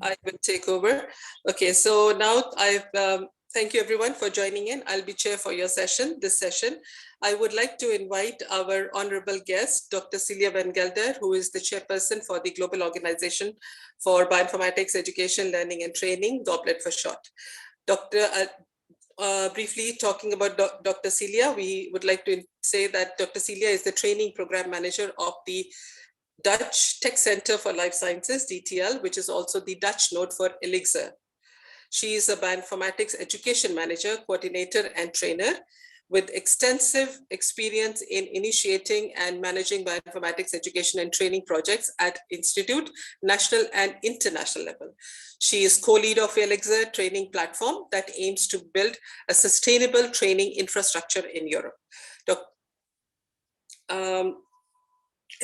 I will take over. Okay, so now thank you everyone for joining in. I'll be chair for your session, this session. I would like to invite our honorable guest, Dr. Celia Van Gelder, who is the chairperson for the Global Organization for Bioinformatics Education, Learning and Training, GOBLET for short. Briefly talking about Dr. Celia, we would like to say that Dr. Celia is the training program manager of the Dutch Tech Center for Life Sciences, DTL, which is also the Dutch node for Elixir. She is a bioinformatics education manager, coordinator, and trainer with extensive experience in initiating and managing bioinformatics education and training projects at institute, national, and international level. She is co-lead of Elixir training platform that aims to build a sustainable training infrastructure in Europe.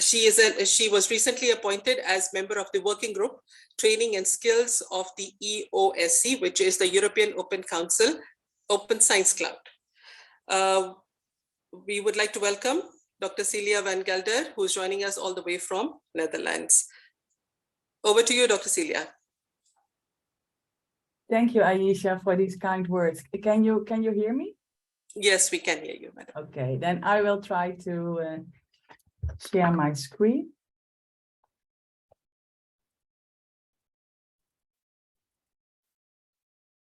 She was recently appointed as member of the working group Training and Skills of the EOSC, which is the European Open Council Open Science Cloud. We would like to welcome Dr. Celia Van Gelder, who is joining us all the way from Netherlands. Over to you, Dr. Celia. Thank you, Aisha, for these kind words. Can you hear me? Yes, we can hear you, madam. Okay, then I will try to share my screen.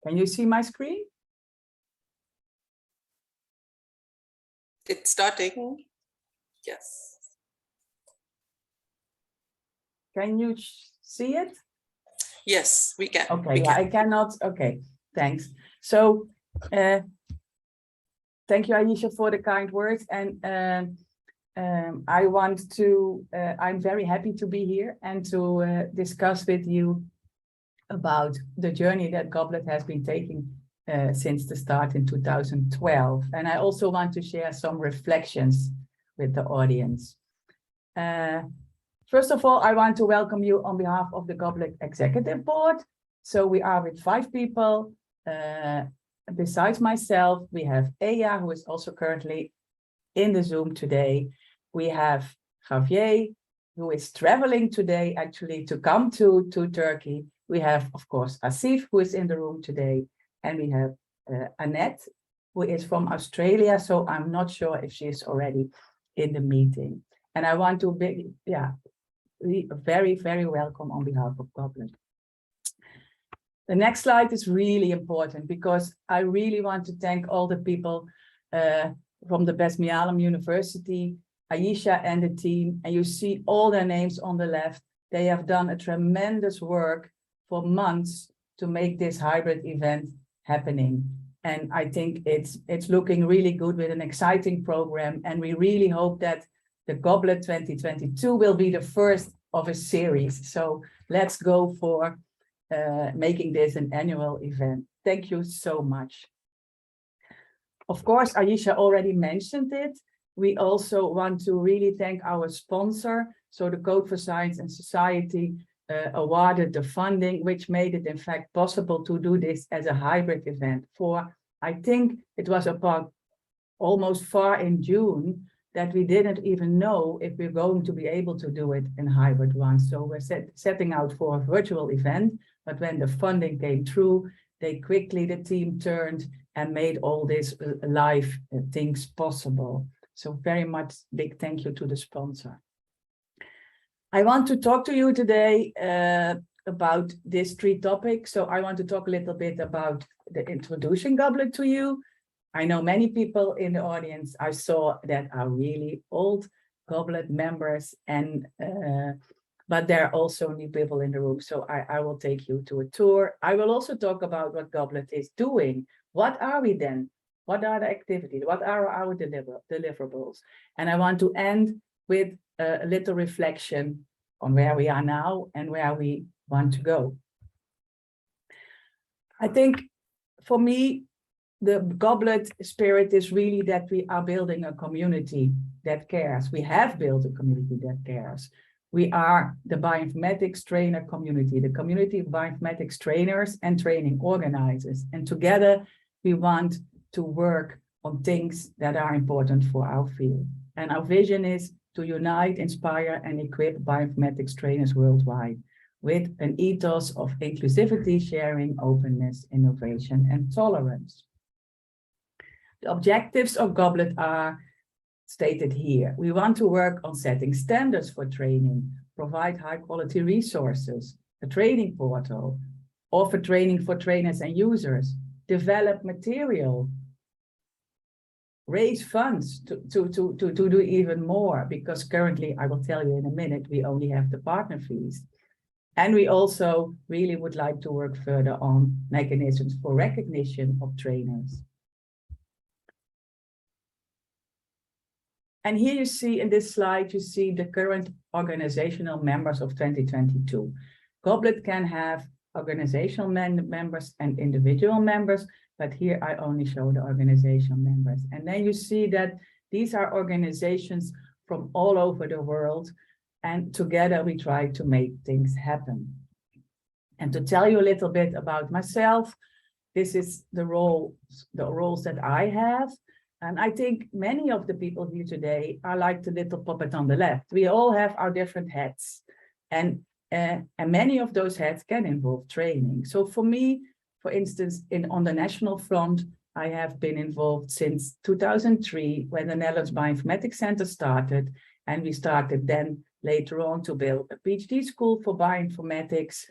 Can you see my screen? It's starting. Yes. Can you see it? Yes, we can. Okay, we yeah, can. I cannot. Okay, thanks. So, thank you, Aisha, for the kind words. And I'm very happy to be here and to discuss with you about the journey that GOBLET has been taking since the start in 2012. And I also want to share some reflections with the audience. First of all, I want to welcome you on behalf of the GOBLET Executive Board. So we are with 5 people. Besides myself, we have Eya, who is also currently in the Zoom today. We have Javier, who is traveling today actually to come to Turkey. We have, of course, Asif, who is in the room today. And we have Annette, who is from Australia. So I'm not sure if she is already in the meeting. And I want to be, very, very welcome on behalf of GOBLET. The next slide is really important because I really want to thank all the people from the Besmialem University, Aisha and the team, and you see all their names on the left. They have done a tremendous work for months to make this hybrid event happening. And I think it's looking really good with an exciting program. And we really hope that the GOBLET 2022 will be the first of a series. So let's go for making this an annual event. Thank you so much. Of course, Aisha already mentioned it. We also want to really thank our sponsor. So the Code for Science and Society awarded the funding, which made it in fact possible to do this as a hybrid event. For, I think it was about almost far in June that we didn't even know if we're going to be able to do it in hybrid one. So we're setting out for a virtual event, but when the funding came through, the team turned and made all these live things possible. So very much big thank you to the sponsor. I want to talk to you today about these 3 topics. So I want to talk a little bit about the introducing GOBLET to you. I know many people in the audience I saw that are really old GOBLET members, and but there are also new people in the room. So I will take you to a tour. I will also talk about what GOBLET is doing. What are we then? What are the activities? What are our deliverables? And I want to end with a little reflection on where we are now and where we want to go. I think for me, the GOBLET spirit is really that we are building a community that cares. We have built a community that cares. We are the bioinformatics trainer community, the community of bioinformatics trainers and training organizers. And together we want to work on things that are important for our field. And our vision is to unite, inspire, and equip bioinformatics trainers worldwide with an ethos of inclusivity, sharing, openness, innovation, and tolerance. The objectives of Goblet are stated here. We want to work on setting standards for training, provide high quality resources, a training portal, offer training for trainers and users, develop material, raise funds to do even more, because currently, I will tell you in a minute, we only have the partner fees. And we also really would like to work further on mechanisms for recognition of trainers. And here you see in this slide, you see the current organizational members of 2022. Goblet can have organizational members and individual members, but here I only show the organizational members. And then you see that these are organizations from all over the world, and together we try to make things happen. And to tell you a little bit about myself, this is the roles that I have. And I think many of the people here today are like the little puppet on the left. We all have our different hats, and many of those hats can involve training. So for me, for instance, on the national front, I have been involved since 2003 when the Netherlands Bioinformatics Center started, and we started then later on to build a PhD school for bioinformatics.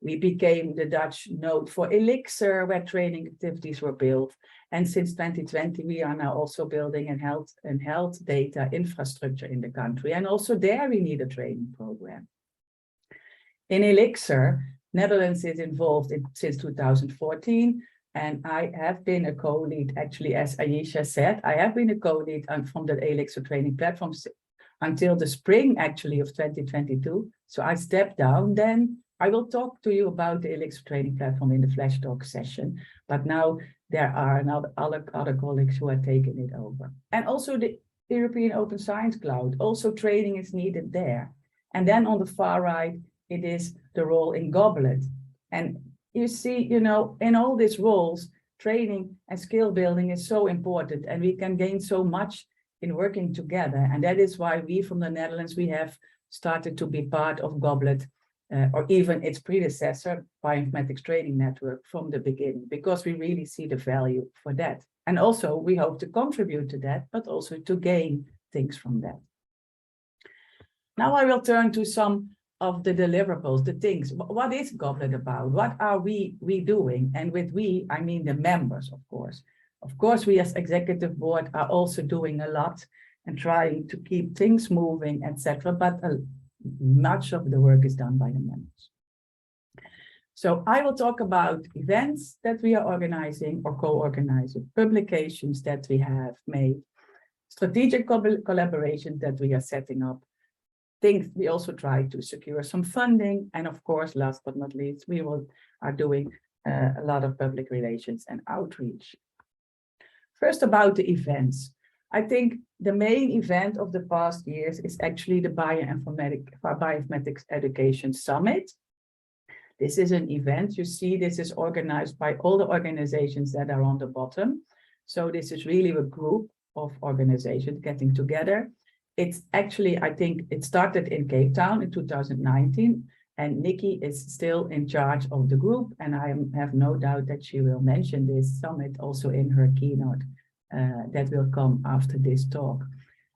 We became the Dutch node for Elixir, where training activities were built. And since 2020, we are now also building a health data infrastructure in the country. And also there we need a training program. In Elixir, Netherlands is involved since 2014. And I have been a co-lead, actually, as Ayesha said, I have been a co-lead from the Elixir training platform until the spring, actually, of 2022. So I stepped down then. I will talk to you about the Elixir training platform in the Flash Talk session, but now there are other colleagues who are taking it over. And also the European Open Science Cloud, also training is needed there. And then on the far right, it is the role in Goblet. And you see, you know, in all these roles, training and skill building is so important, and we can gain so much in working together. And that is why we from the Netherlands, we have started to be part of Goblet, or even its predecessor, Bioinformatics Training Network, from the beginning, because we really see the value for that. And also we hope to contribute to that, but also to gain things from that. Now I will turn to some of the deliverables, the things. What is Goblet about? What are we doing? And with we, I mean the members, of course. Of course, we as executive board are also doing a lot and trying to keep things moving, etc. But much of the work is done by the members. So I will talk about events that we are organizing or co-organizing, publications that we have made, strategic collaboration that we are setting up, things we also try to secure some funding, and of course, last but not least, we are doing a lot of public relations and outreach. First, about the events. I think the main event of the past years is actually the Bioinformatics Education Summit. This is an event, you see, this is organized by all the organizations that are on the bottom. So this is really a group of organizations getting together. It's actually, I think it started in Cape Town in 2019, and Nikki is still in charge of the group, and I have no doubt that she will mention this summit also in her keynote. That will come after this talk.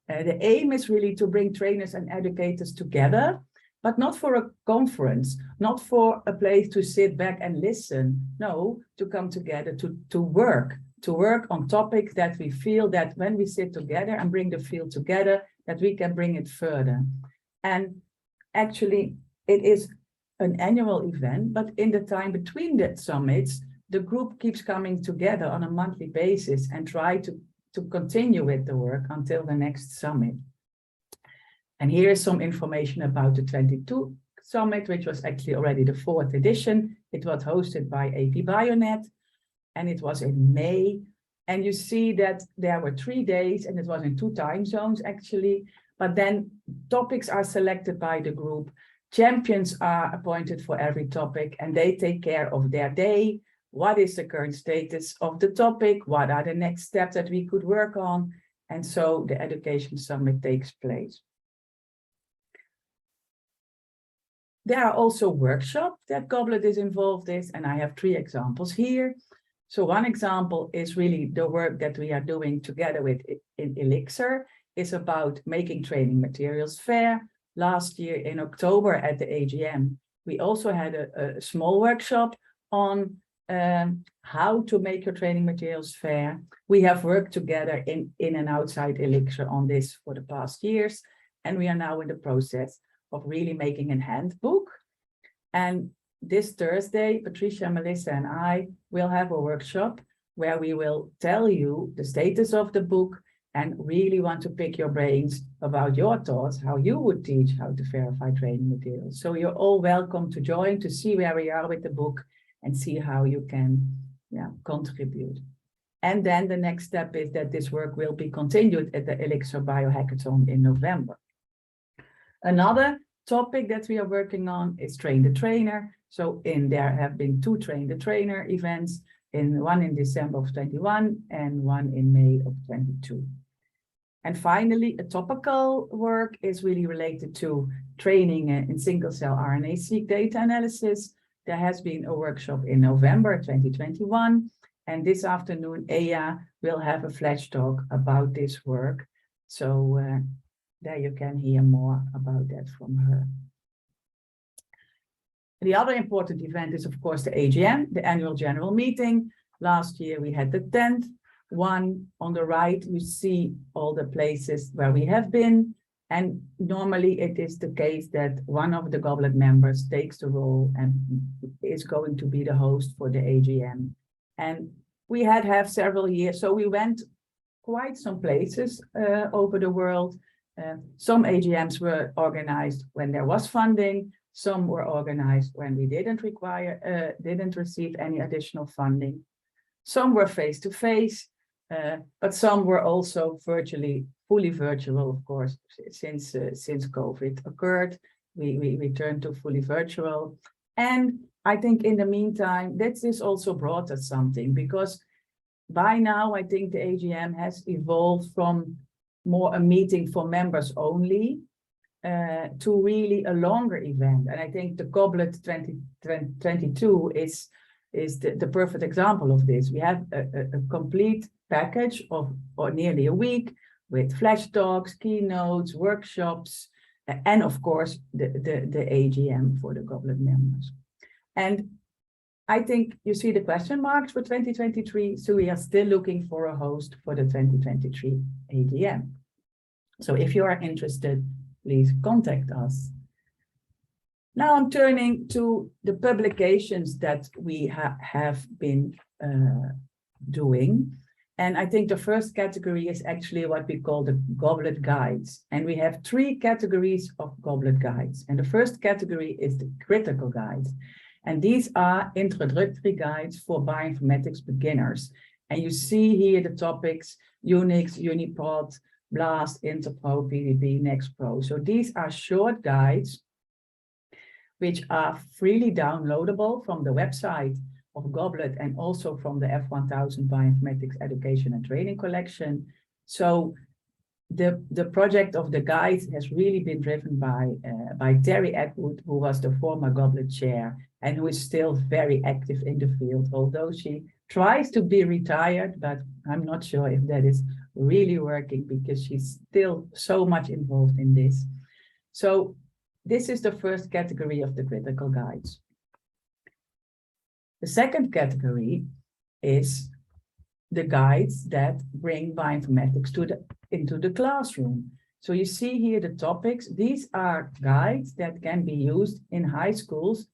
The aim is really to bring trainers and educators together, but not for a conference, not for a place to sit back and listen. No, to come together to work on topics that we feel that when we sit together and bring the field together, that we can bring it further. And actually, it is an annual event, but in the time between the summits, the group keeps coming together on a monthly basis and try to continue with the work until the next summit. And here is some information about the 22 summit, which was actually already the 4th edition. It was hosted by AP Bionet, and it was in May. And you see that there were 3 days, and it was in 2 time zones actually. But then topics are selected by the group. Champions are appointed for every topic, and they take care of their day. What is the current status of the topic? What are the next steps that we could work on? And so the Education Summit takes place. There are also workshops that Goblet is involved in, and I have 3 examples here. So one example is really the work that we are doing together with in Elixir. Is about making training materials fair. Last year in October at the AGM, we also had a small workshop on how to make your training materials fair. We have worked together in and outside Elixir on this for the past years, and we are now in the process of really making a handbook. And this Thursday, Patricia, Melissa, and I will have a workshop where we will tell you the status of the book and really want to pick your brains about your thoughts, how you would teach how to verify training materials. So you're all welcome to join to see where we are with the book and see how you can contribute. And then the next step is that this work will be continued at the Elixir Biohackathon in November. Another topic that we are working on is Train the Trainer. So there have been 2 Train the Trainer events, one in December of 21 and one in May of 22. And finally, a topical work is really related to training in single-cell RNA-seq data analysis. There has been a workshop in November 2021, and this afternoon, Aya will have a flash talk about this work. So there you can hear more about that from her. The other important event is, of course, the AGM, the annual general meeting. Last year, we had the 10th one. On the right, you see all the places where we have been. And normally it is the case that one of the Goblet members takes the role and is going to be the host for the AGM. And we have several years, so we went quite some places over the world. Some AGMs were organized when there was funding. Some were organized when we didn't receive any additional funding. Some were face-to-face, but some were also fully virtual, of course, since COVID occurred. We turned to fully virtual. And I think in the meantime, this also brought us something, because by now, I think the AGM has evolved from more a meeting for members only to really a longer event. And I think the Goblet 2022 is the perfect example of this. We have a complete package of nearly a week with flash talks, keynotes, workshops, and of course the AGM for the Goblet members. And I think you see the question marks for 2023, so we are still looking for a host for the 2023 AGM. So if you are interested, please contact us. Now I'm turning to the publications that we have been doing. And I think the first category is actually what we call the Goblet Guides. And we have 3 categories of Goblet Guides. And the first category is the critical guides. And these are introductory guides for bioinformatics beginners. And you see here the topics: Unix, Uniprot, BLAST, Interpro, PDB, NextPro. So these are short guides which are freely downloadable from the website of Goblet and also from the F1000 Bioinformatics Education and Training Collection. So the project of the guides has really been driven by Terry Atwood, who was the former Goblet chair and who is still very active in the field, although she tries to be retired, but I'm not sure if that is really working because she's still so much involved in this. So this is the first category of the critical guides. The second category is the guides that bring bioinformatics into the classroom. So you see here the topics. These are guides that can be used in high schools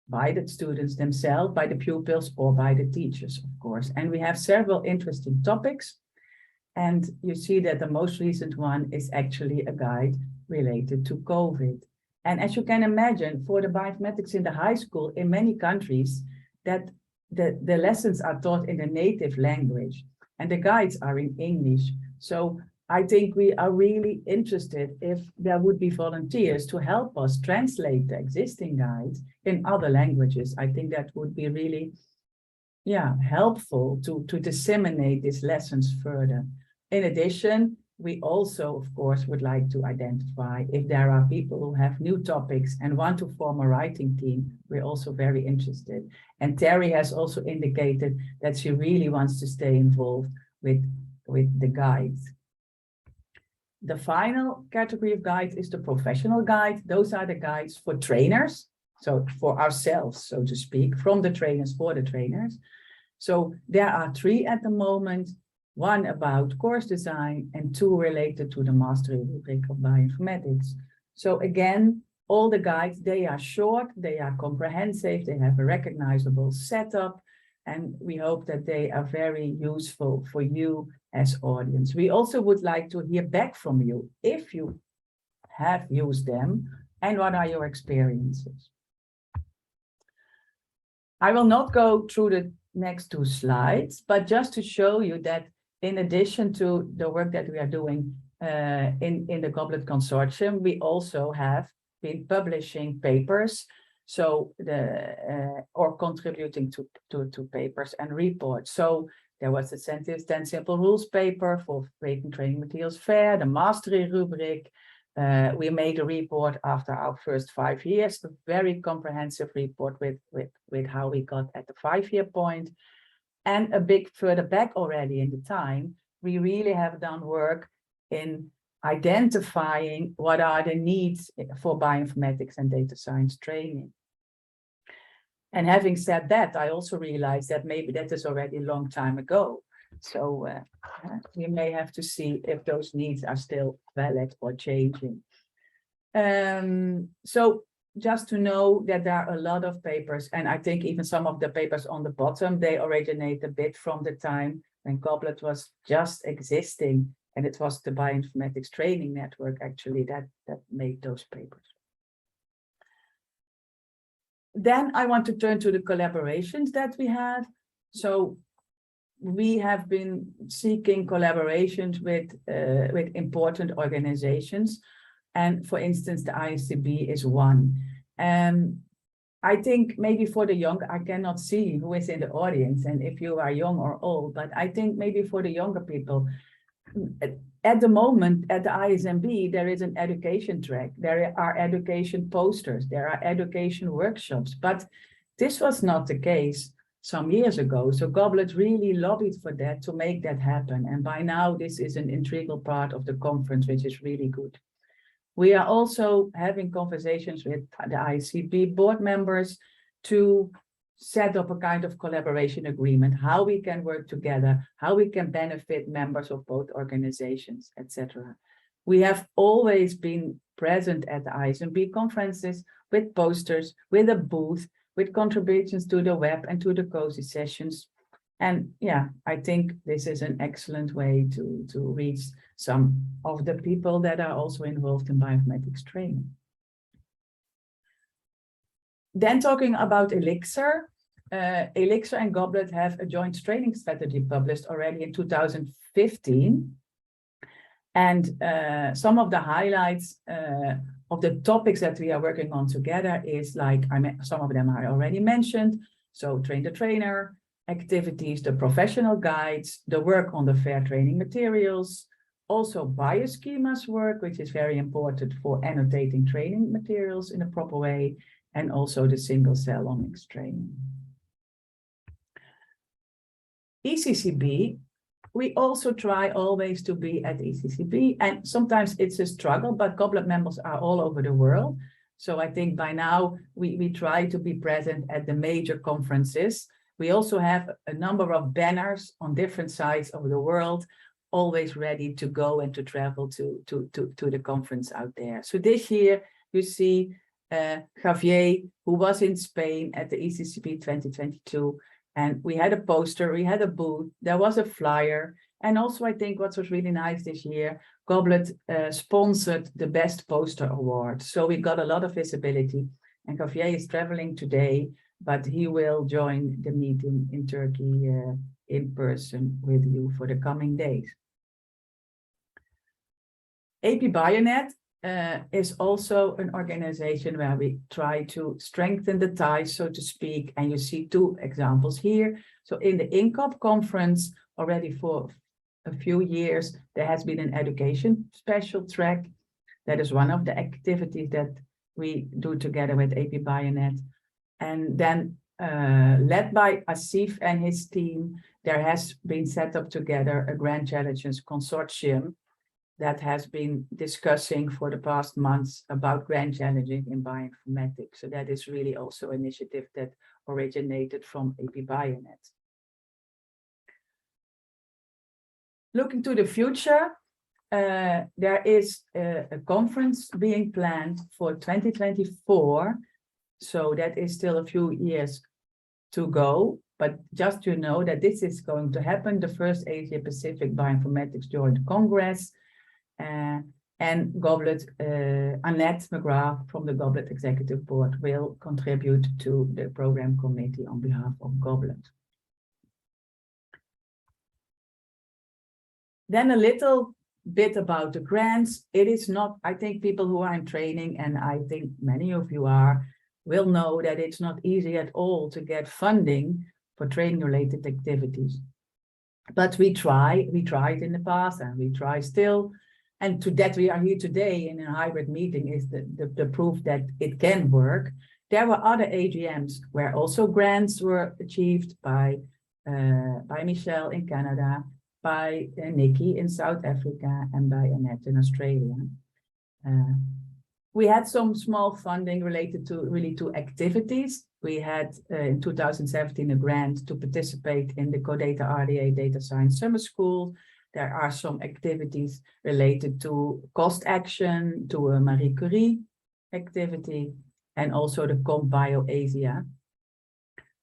by the students themselves, by the pupils, or by the teachers, of course. And we have several interesting topics. And you see that the most recent one is actually a guide related to COVID. And as you can imagine, for the bioinformatics in the high school, in many countries, that the lessons are taught in the native language and the guides are in English. So I think we are really interested if there would be volunteers to help us translate the existing guides in other languages. I think that would be really, helpful to disseminate these lessons further. In addition, we also, of course, would like to identify if there are people who have new topics and want to form a writing team. We're also very interested. And Terry has also indicated that she really wants to stay involved with the guides. The final category of guides is the professional guide. Those are the guides for trainers. So for ourselves, so to speak, from the trainers for the trainers. So there are 3 at the moment, 1 about course design and 2 related to the mastery rubric of bioinformatics. So again, all the guides, they are short, they are comprehensive, they have a recognizable setup, and we hope that they are very useful for you as audience. We also would like to hear back from you if you have used them and what are your experiences. I will not go through the next 2 slides, but just to show you that in addition to the work that we are doing in the Goblet Consortium, we also have been publishing papers, so or contributing to papers and reports. So there was the 10 Simple Rules paper for making training materials fair, the mastery rubric. We made a report after our first 5 years, a very comprehensive report with how we got at the 5-year point. And a bit further back already in the time, we really have done work in identifying what are the needs for bioinformatics and data science training. And having said that, I also realized that maybe that is already a long time ago. So we may have to see if those needs are still valid or changing. So just to know that there are a lot of papers, and I think even some of the papers on the bottom, they originate a bit from the time when Goblet was just existing, and it was the Bioinformatics Training Network actually that made those papers. Then I want to turn to the collaborations that we have. So we have been seeking collaborations with important organizations. And for instance, the ICB is one. I think maybe for the young, I cannot see who is in the audience and if you are young or old, but I think maybe for the younger people, at the moment at the ISMB, there is an education track. There are education posters, there are education workshops, but this was not the case some years ago. So Goblet really lobbied for that to make that happen. And by now, this is an integral part of the conference, which is really good. We are also having conversations with the ICB board members to set up a kind of collaboration agreement, how we can work together, how we can benefit members of both organizations, etc. We have always been present at the ISMB conferences with posters, with a booth, with contributions to the web and to the COSI sessions. And yeah, I think this is an excellent way to reach some of the people that are also involved in bioinformatics training. Then talking about Elixir, Elixir and Goblet have a joint training strategy published already in 2015. And some of the highlights of the topics that we are working on together is like, some of them I already mentioned. So train the trainer, activities, the professional guides, the work on the fair training materials, also bioschemas work, which is very important for annotating training materials in a proper way, and also the single cell omics training. ECCB, we also try always to be at ECCB, and sometimes it's a struggle, but Goblet members are all over the world. So I think by now we try to be present at the major conferences. We also have a number of banners on different sides of the world, always ready to go and to travel to the conference out there. So this year you see Javier, who was in Spain at the ECCB 2022, and we had a poster, we had a booth, there was a flyer, and also I think what was really nice this year, Goblet sponsored the Best Poster Award. So we got a lot of visibility, and Javier is traveling today, but he will join the meeting in Turkey in person with you for the coming days. AP Bionet is also an organization where we try to strengthen the ties, so to speak, and you see 2 examples here. So in the INCOP conference, already for a few years, there has been an education special track. That is one of the activities that we do together with AP Bionet. And then led by Asif and his team, there has been set up together a Grand Challenges Consortium that has been discussing for the past months about grand challenging in bioinformatics. So that is really also an initiative that originated from AP Bionet. Looking to the future, there is a conference being planned for 2024. So that is still a few years to go. But just to know that this is going to happen, the first Asia Pacific Bioinformatics Joint Congress. And Goblet, Annette McGrath from the Goblet Executive Board will contribute to the program committee on behalf of Goblet. Then a little bit about the grants. It is not, I think people who are in training, and I think many of you are, will know that it's not easy at all to get funding for training related activities. But we tried in the past and we try still. And to that we are here today in a hybrid meeting is the proof that it can work. There were other AGMs where also grants were achieved by Michelle in Canada, by Nikki in South Africa, and by Annette in Australia. We had some small funding related to activities. We had in 2017 a grant to participate in the CoData RDA Data Science Summer School. There are some activities related to cost action, to a Marie Curie activity, and also the CompBio Asia.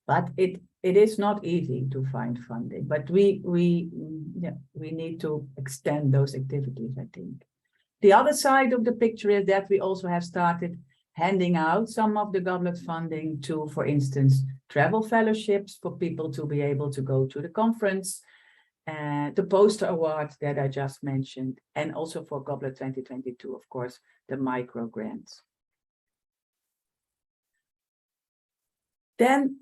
But it is not easy to find funding, but we need to extend those activities, I think. The other side of the picture is that we also have started handing out some of the Goblet funding to, for instance, travel fellowships for people to be able to go to the conference, the poster award that I just mentioned, and also for Goblet 2022, of course, the micro grants. Then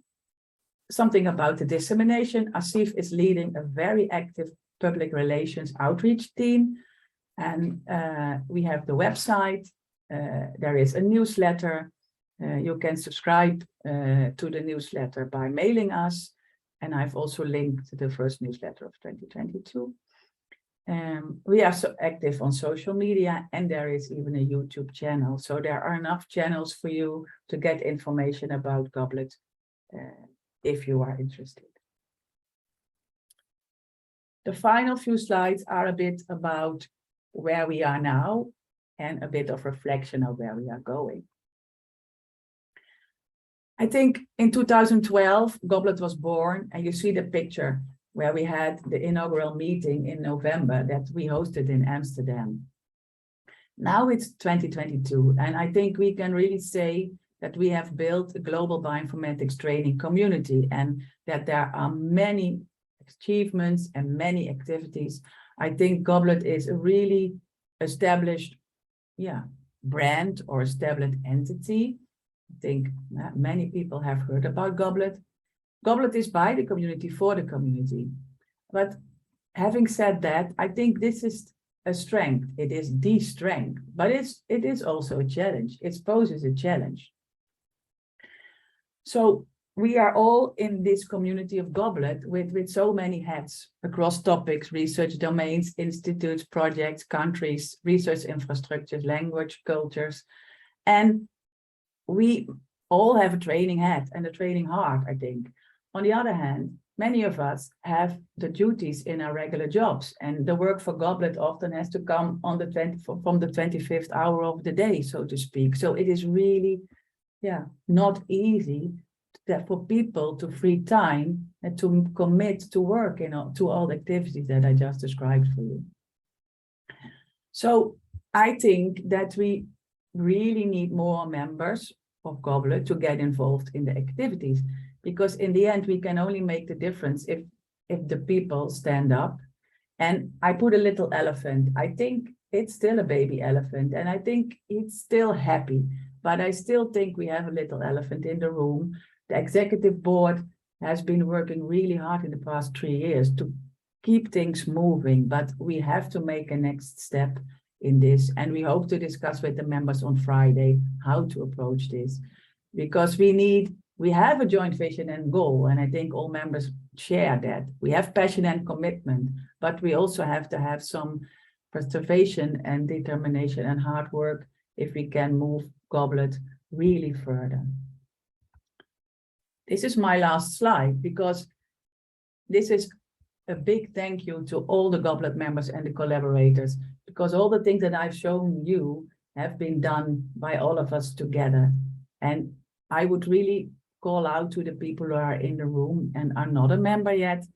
something about the dissemination. Asif is leading a very active public relations outreach team. And we have the website, there is a newsletter. You can subscribe to the newsletter by mailing us. And I've also linked the first newsletter of 2022. We are so active on social media, and there is even a YouTube channel. So there are enough channels for you to get information about Goblet if you are interested. The final few slides are a bit about where we are now and a bit of reflection of where we are going. I think in 2012, Goblet was born, and you see the picture where we had the inaugural meeting in November that we hosted in Amsterdam. Now it's 2022, and I think we can really say that we have built a global bioinformatics training community, and that there are many achievements and many activities. I think Goblet is a really established brand or established entity. I think many people have heard about Goblet. Goblet is by the community for the community. But having said that, I think this is a strength. It is the strength, but it is also a challenge. It poses a challenge. So we are all in this community of Goblet with so many hats across topics, research domains, institutes, projects, countries, research infrastructures, language, cultures. And we all have a training hat and a training heart, I think. On the other hand, many of us have the duties in our regular jobs, and the work for Goblet often has to come on from the 25th hour of the day, so to speak. So it is really, not easy for people to free time and to commit to work, to all the activities that I just described for you. So I think that we really need more members of Goblet to get involved in the activities, because in the end we can only make the difference if the people stand up. And I put a little elephant. I think it's still a baby elephant, and I think it's still happy, but I still think we have a little elephant in the room. The executive board has been working really hard in the past 3 years to keep things moving, but we have to make a next step in this. And we hope to discuss with the members on Friday how to approach this, because we have a joint vision and goal. And I think all members share that. We have passion and commitment, but we also have to have some preservation and determination and hard work if we can move Goblet really further. This is my last slide, because this is a big thank you to all the Goblet members and the collaborators, because all the things that I've shown you have been done by all of us together. And I would really call out to the people who are in the room and are not a member yet,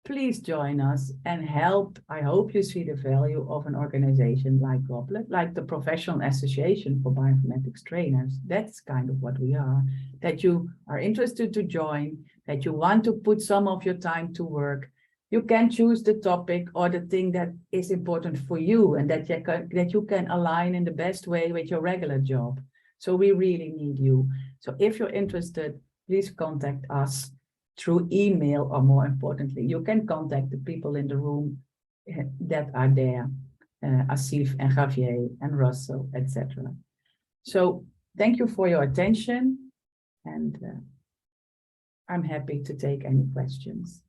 please join us and help. I hope you see the value of an organization like Goblet, like the Professional Association for Bioinformatics Trainers. That's kind of what we are, that you are interested to join, that you want to put some of your time to work. You can choose the topic or the thing that is important for you, and that you can align in the best way with your regular job. So we really need you. So if you're interested, please contact us through email, or more importantly, you can contact the people in the room that are there, Asif and Javier and Russell, etc. So thank you for your attention, and I'm happy to take any questions.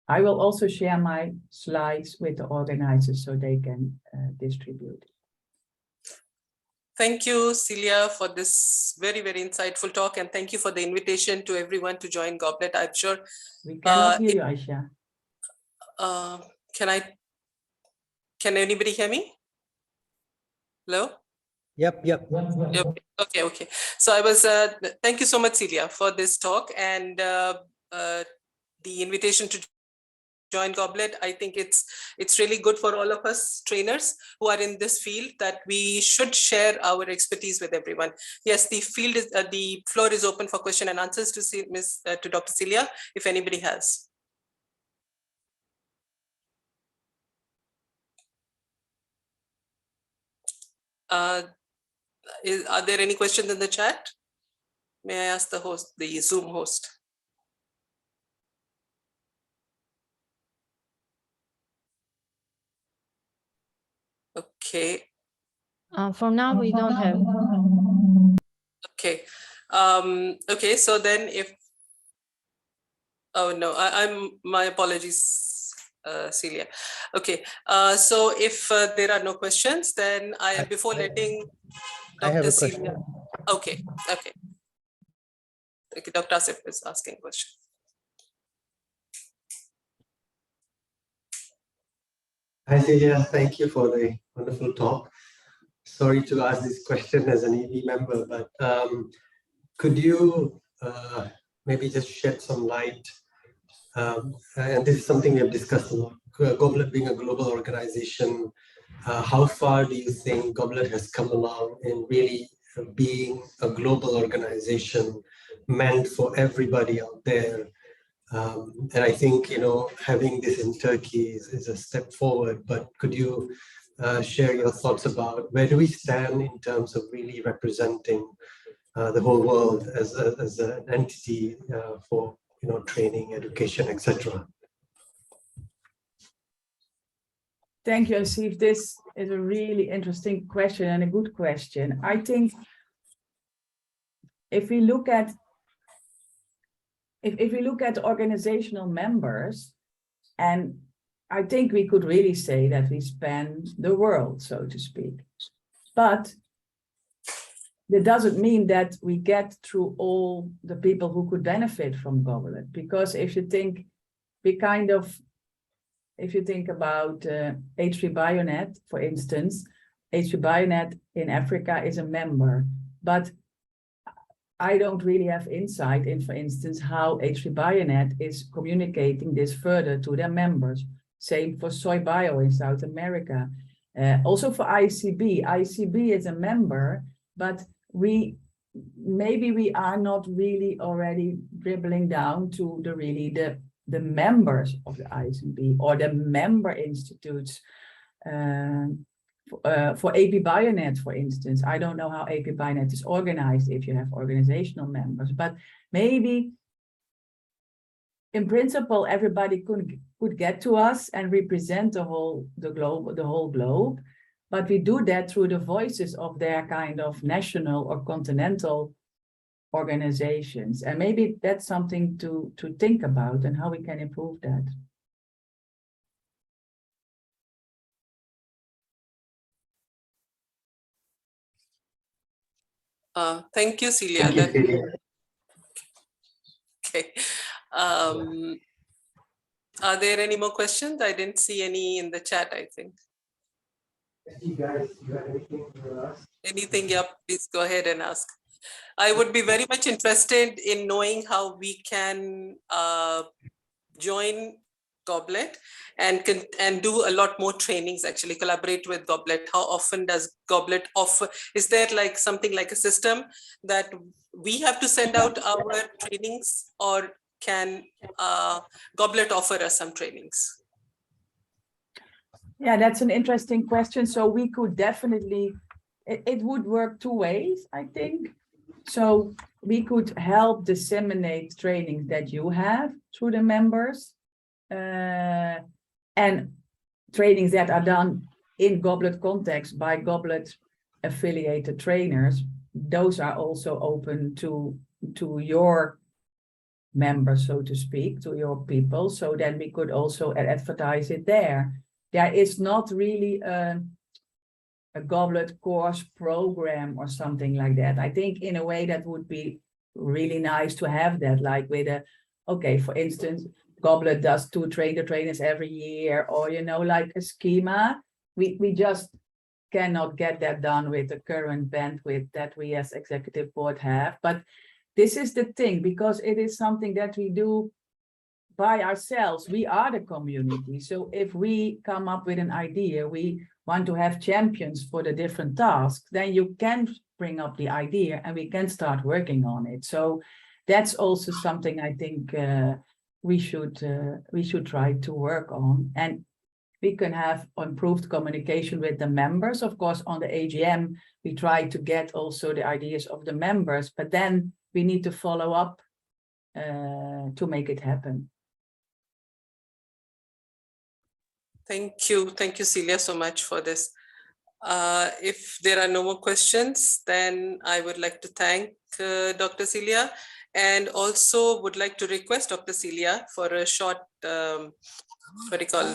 I will also share my slides with the organizers so they can distribute. Thank you, Celia, for this very, very insightful talk. And thank you for the invitation to everyone to join Goblet. I'm sure. We cannot hear you, Aisha. Can anybody hear me? Hello? Yep. Okay. So I was, thank you so much, Celia, for this talk and the invitation to join Goblet. I think it's really good for all of us trainers who are in this field, that we should share our expertise with everyone. Yes, the floor is open for question and answers to Dr. Celia, if anybody has. Are there any questions in the chat? May I ask the Zoom host? Okay. For now, we don't have. Okay. Okay. So then, my apologies, Celia. Okay. So if there are no questions, then before letting Dr. Celia. Okay. Dr. Asif is asking a question. Hi, Celia. Thank you for the wonderful talk. Sorry to ask this question as an EB member, but could you maybe just shed some light? And this is something we have discussed a lot. Goblet being a global organization, how far do you think Goblet has come along in really being a global organization meant for everybody out there? And I think, having this in Turkey is a step forward, but could you share your thoughts about where do we stand in terms of really representing the whole world as an entity for training, education, etc.? Thank you, Asif. This is a really interesting question and a good question. I think if we look at organizational members, and I think we could really say that we span the world, so to speak. But that doesn't mean that we get through all the people who could benefit from Goblet, because if you think about H3 Bionet, for instance, H3 Bionet in Africa is a member, but I don't really have insight in, for instance, how H3 Bionet is communicating this further to their members. Same for Soy Bio in South America. Also for ICB. ICB is a member, but maybe we are not really already dribbling down to the members of the ICB or the member institutes. For AP Bionet, for instance, I don't know how AP Bionet is organized if you have organizational members, but maybe in principle, everybody could get to us and represent the whole globe. But we do that through the voices of their kind of national or continental organizations. And maybe that's something to think about and how we can improve that. Thank you, Celia. Thank you, Celia. Okay. Are there any more questions? I didn't see any in the chat, I think. You guys, you have anything to ask? Anything? Yeah, please go ahead and ask. I would be very much interested in knowing how we can join Goblet and do a lot more trainings, actually collaborate with Goblet. How often does Goblet offer? Is there like something like a system that we have to send out our trainings, or can Goblet offer us some trainings? Yeah, that's an interesting question. So we could definitely, it would work two ways, I think. So we could help disseminate training that you have through the members, and trainings that are done in Goblet context by Goblet affiliated trainers. Those are also open to your members, so to speak, to your people. So then we could also advertise it there. There is not really a Goblet course program or something like that. I think in a way that would be really nice to have that, like with okay, for instance, Goblet does 2 trainers every year, or, like a schema. We just cannot get that done with the current bandwidth that we as executive board have. But this is the thing, because it is something that we do by ourselves. We are the community. So if we come up with an idea, we want to have champions for the different tasks, then you can bring up the idea and we can start working on it. So that's also something I think we should try to work on. And we can have improved communication with the members. Of course, on the AGM, we try to get also the ideas of the members, but then we need to follow up to make it happen. Thank you, Celia, so much for this. If there are no more questions, then I would like to thank Dr. Celia, and also would like to request Dr. Celia for a short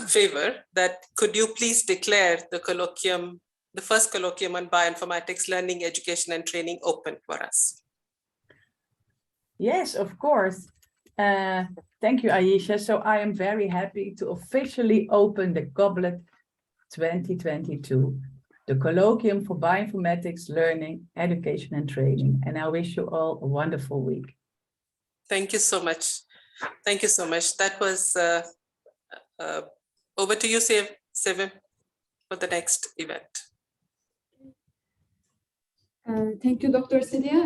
favor, that could you please declare the colloquium, the first colloquium on bioinformatics learning, education and training open for us. Yes, of course. Thank you, Aisha. So I am very happy to officially open the Goblet 2022, the Colloquium for Bioinformatics Learning, Education and Training. And I wish you all a wonderful week. Thank you so much. Thank you so much. That was over to you, Sevim, for the next event. Thank you, Dr. Celia.